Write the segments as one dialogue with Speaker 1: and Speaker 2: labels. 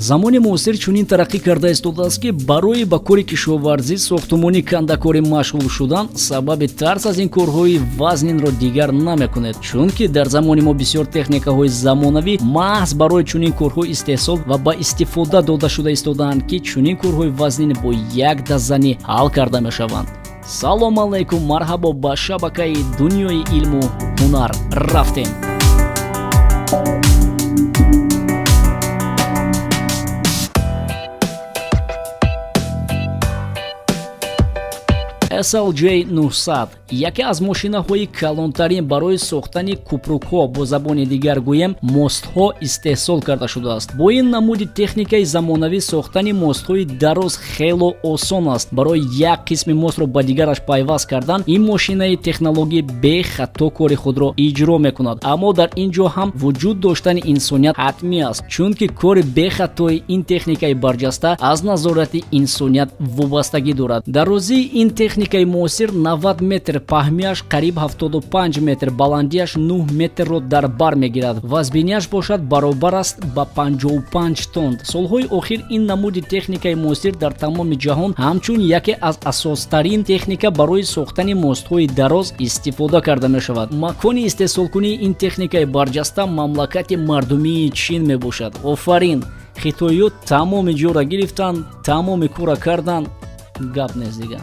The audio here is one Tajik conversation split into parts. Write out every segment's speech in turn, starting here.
Speaker 1: замони муосир чунин тараққӣ карда истодааст ки барои ба кори кишоварзӣ сохтумонӣ кандакорӣ машғул шудан сабаби тарс аз ин корҳои вазнинро дигар намекунед, чунки дар замони мо бисёр техникаҳои замонавӣ маҳз барои чунин корҳо истеҳсол ва ба истифода дода шуда истодаанд ки чунин корҳои вазнин бо як дастзанӣ ҳал карда мешаванд. салом алайкум, марҳабо ба шабакаи дунёи илму ҳунар рафтем. SLJ 900 яке аз мошинаҳои калонтарин барои сохтани купрукҳо, бо забони дигар гӯем мостҳо истеҳсол карда шудааст. Бо ин намуди техникаи замонавӣ сохтани мостҳои дароз хело осон аст. Барои як қисми мостро ба дигараш пайваст кардан ин мошинаи технологӣ бехато кори худро иҷро мекунад. Аммо дар ин ҷо ҳам вуҷуд доштани инсоният ҳатмӣ аст, чунки кори бехатои ин техникаи барҷаста аз назорати инсоният вобастагӣ дорад. Дарозии ин техникаи муосир 90 метр, паҳмияш қариб 75 метр, баландияш 9 метрро дар бар мегирад. Вазбинияш бошад баробар аст ба 55 тонн. Солҳои охир ин намуди техникаи муосир дар тамоми ҷаҳон ҳамчун яке аз асостарин техника барои сохтани мостҳои дароз истифода карда мешавад. Макони истеҳсолкунии ин техникаи барҷаста мамлакати мардумии Чин мебошад. Офарин! Хитоиёт тамоми ҷора гирифтанд, тамоми кора карданд, гап нест дига.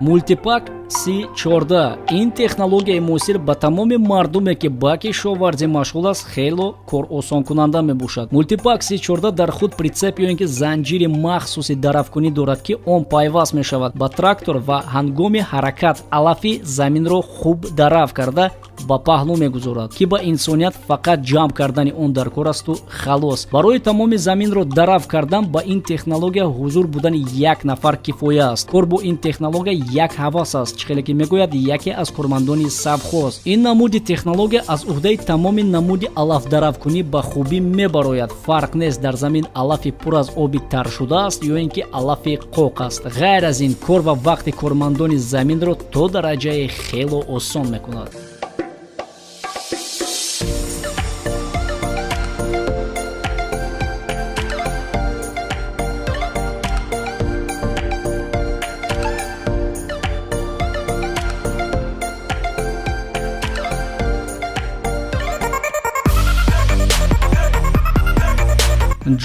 Speaker 1: Мултипак C14 ин технологияи муосир ба тамоми мардуме ки ба кишоварзӣ машғул аст хело кор осонкунанда мебошад. Мултипак C14 дар худ прицеп ё ин ки занҷири махсуси даравкунӣ дорад ки он пайваст мешавад ба трактор ва ҳангоми ҳаракат алафи заминро хуб дарав карда ба паҳлӯ мегузорад, ки ба инсоният фақат ҷамъ кардани он дар кор асту халос. Барои тамоми заминро дарав кардан ба ин технология ҳузур будани як нафар кифоя аст. Кор бо ин технология як ҳавас аст, чихеле ки мегӯяд яке аз кормандони савхоз. Ин намуди технология аз уҳдаи тамоми намуди алафдаравкунӣ ба хубӣ мебарояд. Фарқ нест дар замин алафи пур аз оби тар шудааст ё ин ки алафи қоқ аст. ғайр аз ин кор ва вақти кормандони заминро то дараҷае хело осон мекунад.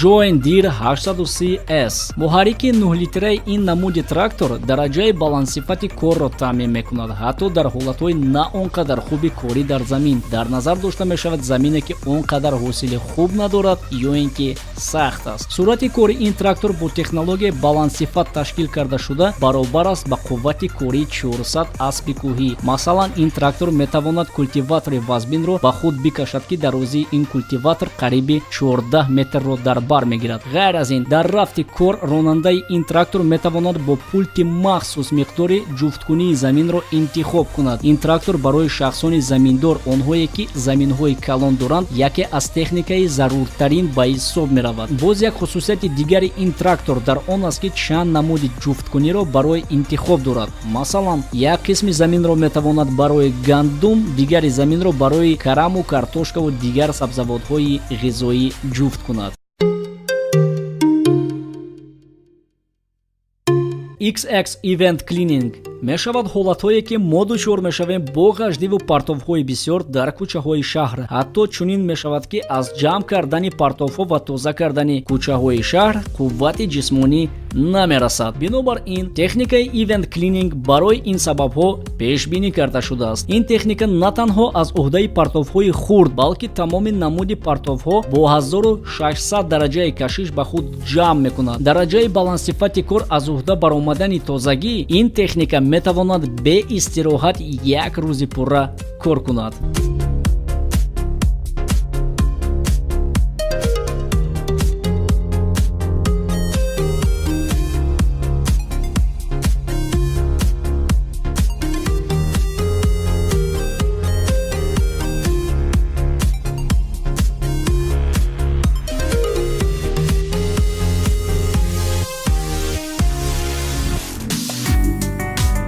Speaker 1: John Deere 830S муҳаррики 9 литраи ин намуди трактор дараҷаи баландсифати корро таъмин мекунад, ҳатто дар ҳолатҳои на он қадар хуби корӣ дар замин. Дар назар дошта мешавад замине ки он қадар ҳосили хуб надорад ё ин ки сахт аст. Суръати кори ин трактор бо технологияи баландсифат ташкил карда шуда баробар аст ба қуввати кории 400 аспи кӯҳӣ. Масалан, ин трактор метавонад культиватори вазбинро ба худ бикашад ки дарозии ин культиватор қариби 14 метрро дар бар мегирад. ғайр аз ин дар рафти кор ронандаи ин трактор метавонад бо пулти махсус миқдори ҷуфткунии заминро интихоб кунад. Ин трактор барои шахсони заминдор, онҳое ки заминҳои калон доранд, яке аз техникаи заруртарин ба ҳисоб меравад. Боз як хусусияти дигари ин трактор дар он аст ки чанд намуди ҷуфткуниро барои интихоб дорад. Масалан, як қисми заминро метавонад барои гандум, дигари заминро барои караму картошкаву дигар сабзавотҳои ғизоӣ ҷуфт кунад. XX Event Cleaning мешавад ҳолатҳое ки мо дучор мешавем бо ғаждиву партовҳои бисёр дар кӯчаҳои шаҳр. Ҳатто чунин мешавад ки аз ҷамъ кардани партовҳо ва тоза кардани кӯчаҳои шаҳр қуввати ҷисмонӣ намерасад. Бинобар ин техникаи Event Cleaning барои ин сабабҳо пешбинӣ карда шудааст. Ин техника на танҳо аз уҳдаи партовҳои хурд, балки тамоми намуди партовҳо бо 1600 дараҷаи кашиш ба худ ҷамъ мекунад. Дараҷаи баландсифати кор аз уҳда баромадани тозагӣ, ин техника метавонад бе истироҳат як рӯзи пурра кор кунад.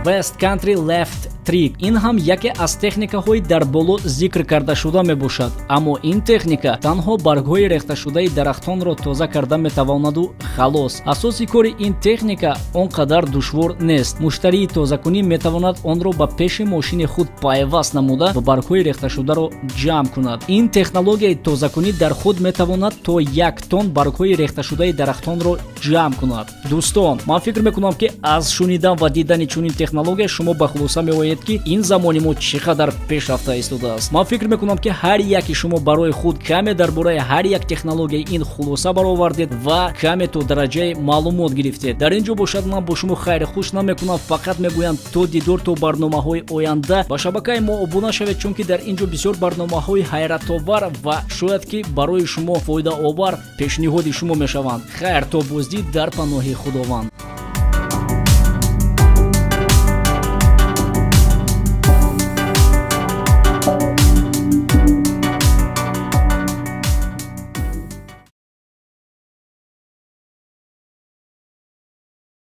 Speaker 1: West Country Left электрик. Ин ҳам яке аз техникаҳои дар боло зикр карда шуда мебошад, аммо ин техника танҳо баргҳои рехташудаи дарахтонро тоза карда метавонаду халос. асоси кори ин техника он қадар душвор нест. муштарии тозакунӣ метавонад онро ба пеши мошини худ пайваст намуда ва баргҳои рехташударо ҷамъ кунад. ин технологияи тозакунӣ дар худ метавонад то 1 тонн баргҳои рехташудаи дарахтонро ҷамъ кунад. дӯстон, ман фикр мекунам ки аз шунидан ва дидани чунин технология шумо ба хулоса меоед ки ин замони мо чӣ қадар пешрафта истодааст. ман фикр мекунам ки ҳар яки шумо барои худ каме дар бораи ҳар як технологияи ин хулоса баровардед ва каме то дараҷаи маълумот гирифтед. дар ин ҷо бошад ман бо шумо хайри хуш намекунам, фақат мегӯям то дидор то барномаҳои оянда ба шабакаи мо обуна шавед, чунки дар ин ҷо бисёр барномаҳои ҳайратовар ва шояд ки барои шумо фоидаовар пешниҳоди шумо мешаванд. хайр, то боздид дар паноҳи худованд.